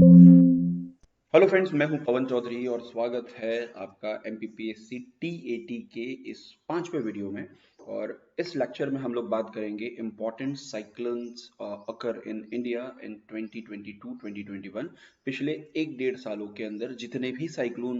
Hello friends, मैं हूं पवन चौधरी और स्वागत है आपका एमपीपीएससी टीएटी के इस 5वें वीडियो में। और इस लेक्चर में हम लोग बात करेंगे important cyclones occur in India in 2022-2021। पिछले 1-1.5 सालों के अंदर जितने भी साइक्लोन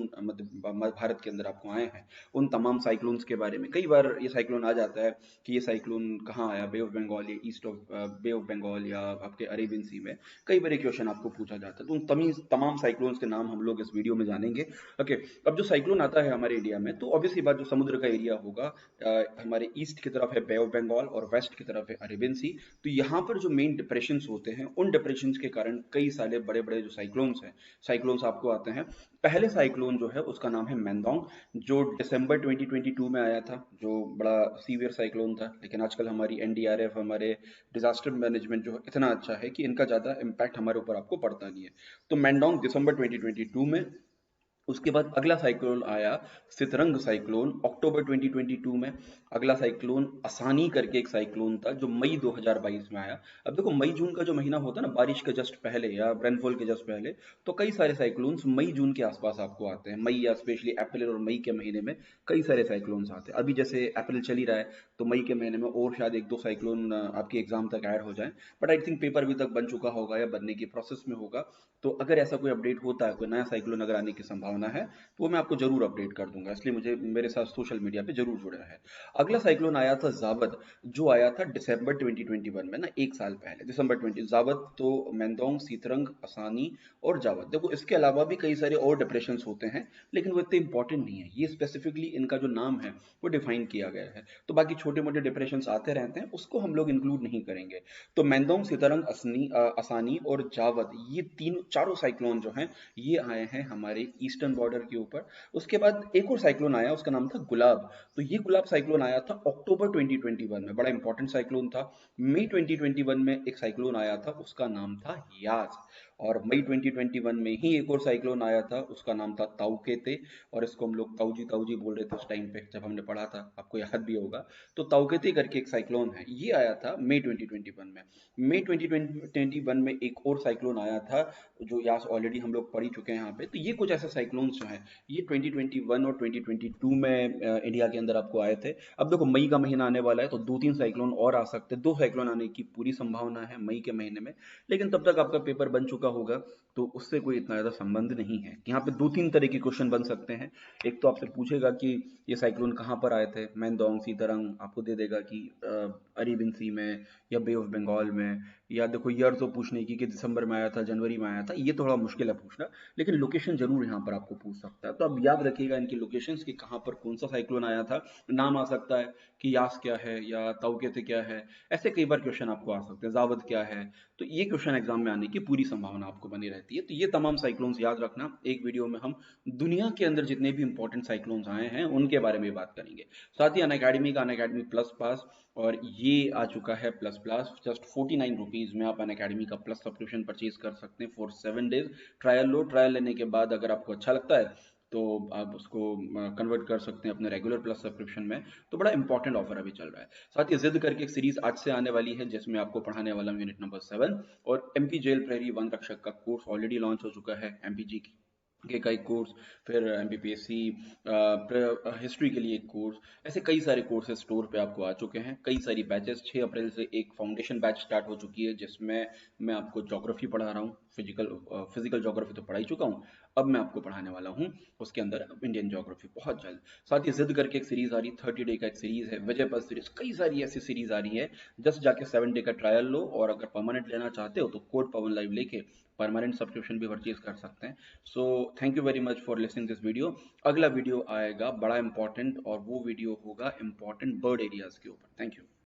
भारत के अंदर आपको आए हैं, उन तमाम साइक्लोन्स के बारे में कई बार ये साइक्लोन आ जाता है कि ये साइक्लोन कहाँ आया, बे ऑफ बंगाल या east of bay of Bengal या आपके अरेबियन सी में। कई बार क्वेश्चन आपको पूछा जाता है, तो उन तमाम साइक्लोन्स के नाम हम लोग इस वीडियो में जानेंगे। ओके, अब जो साइक्लोन आता है हमारे इंडिया में, तो ऑब्वियसली बात जो समुद्र का एरिया होगा, हमारे ईस्ट की तरफ है बे ऑफ बंगाल और वेस्ट की तरफ है अरेबियन सी। तो यहाँ पर जो मेन डिप्रेशन होते हैं, उन डिप्रेशन के कारण कई सारे बड़े बड़े जो साइक्लोन्स आपको आते हैं। पहले साइक्लोन जो है उसका नाम है मैंडोंग, जो दिसंबर 2022 में आया था, जो बड़ा सीवियर साइक्लोन था। लेकिन आजकल हमारी एनडीआरएफ, हमारे डिजास्टर मैनेजमेंट जो इतना अच्छा है कि इनका ज़्यादा इम्पैक्ट हमारे ऊपर आपको पड़ता नहीं है। तो मैंडोंग दिसंबर 2022 में। उसके बाद अगला साइक्लोन आया सितरंग साइक्लोन अक्टूबर 2022 में। अगला साइक्लोन असानी करके एक साइक्लोन था जो मई 2022 में आया। अब देखो, मई जून का जो महीना होता है ना, बारिश के जस्ट पहले या रेनफॉल के जस्ट पहले, तो कई सारे साइक्लोन्स मई जून के आसपास आपको आते हैं। मई या स्पेशली अप्रैल और मई के महीने में कई सारे साइक्लोन्स आते हैं। अभी जैसे अप्रैल चल ही रहा है, तो मई के महीने में और शायद 1-2 साइक्लोन आपके एग्जाम तक ऐड हो जाए। बट आई थिंक पेपर अभी तक बन चुका होगा या बनने की प्रोसेस में होगा। तो अगर ऐसा कोई अपडेट होता है, कोई नया साइक्लोन अगर आने की संभावना है, तो वो मैं आपको जरूर अपडेट कर दूंगा। इसलिए मुझे मेरे साथ सोशल मीडिया पे जरूर जुड़ा है। अगला साइक्लोन आया था जावद, जो आया था दिसंबर 2021 में ना, 1 साल पहले दिसंबर 20 जावद। तो मैंदोंग, सीतरंग, असानी और जावद। देखो, इसके अलावा भी कई सारे और डिप्रेशन होते हैं, लेकिन वो इतने इंपॉर्टेंट नहीं है। ये स्पेसिफिकली इनका जो नाम है वो डिफाइन किया गया है। तो बाकी छोटे मोटे डिप्रेशन आते रहते हैं, उसको हम लोग इंक्लूड नहीं करेंगे। तो मैंदोंग, सीतरंग, असानी और जावद, ये तीन चारों साइक्लोन जो हैं, ये आए हैं हमारे ईस्टर्न बॉर्डर के ऊपर। उसके बाद एक और साइक्लोन आया, उसका नाम था गुलाब। तो ये गुलाब साइक्लोन आया था अक्टूबर 2021 में, बड़ा इंपॉर्टेंट साइक्लोन था। मई 2021 में एक साइक्लोन आया था, उसका नाम था यास। और मई 2021 में ही एक और साइक्लोन आया था, उसका नाम था ताउकेते। और इसको हम लोग ताऊजी ताऊजी बोल रहे थे उस टाइम पे जब हमने पढ़ा था, आपको याद भी होगा। तो ताउकेते करके एक साइक्लोन है, ये आया था मई 2021 में। मई 2021 में एक और साइक्लोन आया था, जो यास ऑलरेडी हम लोग पढ़ ही चुके हैं यहाँ पे। तो ये कुछ ऐसे साइक्लोन्स जो हैं, ये 2021 और 2022 में इंडिया के अंदर आपको आए थे। अब देखो, मई का महीना आने वाला है, तो 2-3 साइक्लोन और आ सकते हैं। 2 साइक्लोन आने की पूरी संभावना है मई के महीने में। लेकिन तब तक आपका पेपर बन चुका होगा, तो उससे कोई इतना ज़्यादा संबंध नहीं है। यहाँ पे 2-3 तरह के क्वेश्चन बन सकते हैं। एक तो आपसे पूछेगा कि ये साइक्लोन कहाँ पर आए थे, मैंदोंग, सीतरंग, आपको दे देगा कि अरेबियन सी में या बे ऑफ बंगाल में। या देखो, ईयर तो पूछने की कि दिसंबर में आया था, जनवरी में आया था, ये थोड़ा मुश्किल है पूछना। लेकिन लोकेशन जरूर यहाँ पर आपको पूछ सकता है। तो अब याद रखिएगा इनकी लोकेशंस कि कहाँ पर कौन सा साइक्लोन आया था। नाम आ सकता है कि यास क्या है या ताउकेते क्या है। ऐसे कई बार क्वेश्चन आपको आ सकते हैं, जावद क्या है। तो ये क्वेश्चन एग्जाम में आने की पूरी संभावना आपको बनी रहती है। तो ये तमाम साइक्लोन्स याद रखना। एक वीडियो में हम दुनिया के अंदर जितने भी इंपॉर्टेंट साइक्लोन्स आए हैं उनके बारे में बात करेंगे। साथ ही अनअकैडमी का अनअकैडमी प्लस पास, और ये आ चुका है प्लस प्लस जस्ट 49 रुपीज़ में। आप अनअकैडमी का प्लस सब्सक्रिप्शन परचेज कर सकते हैं for 7 days. Trial low, trial लेने के बाद अगर आपको अच्छा लगता है तो आप उसको कन्वर्ट कर सकते हैं अपने रेगुलर प्लस सब्सक्रिप्शन में। तो बड़ा इंपॉर्टेंट ऑफर अभी चल रहा है। साथ ही जिद करके एक सीरीज आज से आने वाली है, जिसमें आपको पढ़ाने वाला हूं यूनिट नंबर 7। और एमपी जेल प्रहरी वन रक्षक का कोर्स ऑलरेडी लॉन्च हो चुका है, एमपीजी का एक कोर्स, फिर एमपीपीएससी हिस्ट्री के लिए एक कोर्स। ऐसे कई सारे कोर्सेज स्टोर पे आपको आ चुके हैं, कई सारी बैचेस। 6 अप्रैल से एक फाउंडेशन बैच स्टार्ट हो चुकी है, जिसमें मैं आपको ज्योग्राफी पढ़ा रहा हूँ। फिजिकल ज्योग्राफी तो पढ़ा ही चुका हूँ, अब मैं आपको पढ़ाने वाला हूँ उसके अंदर इंडियन ज्योग्राफी बहुत जल्द। साथ ही जिद करके एक सीरीज आ रही, 30 डे का एक सीरीज है, विजय पथ सीरीज। कई सारी ऐसी सीरीज आ रही है। जस्ट जाके 7 डे का ट्रायल लो, और अगर परमानेंट लेना चाहते हो तो कोड पवन लाइव लेके परमानेंट सब्सक्रिप्शन भी परचेज कर सकते हैं। So thank you very much for listening this video. अगला वीडियो आएगा बड़ा इंपॉर्टेंट, और वो वीडियो होगा इंपॉर्टेंट बर्ड एरियाज के ऊपर। Thank you.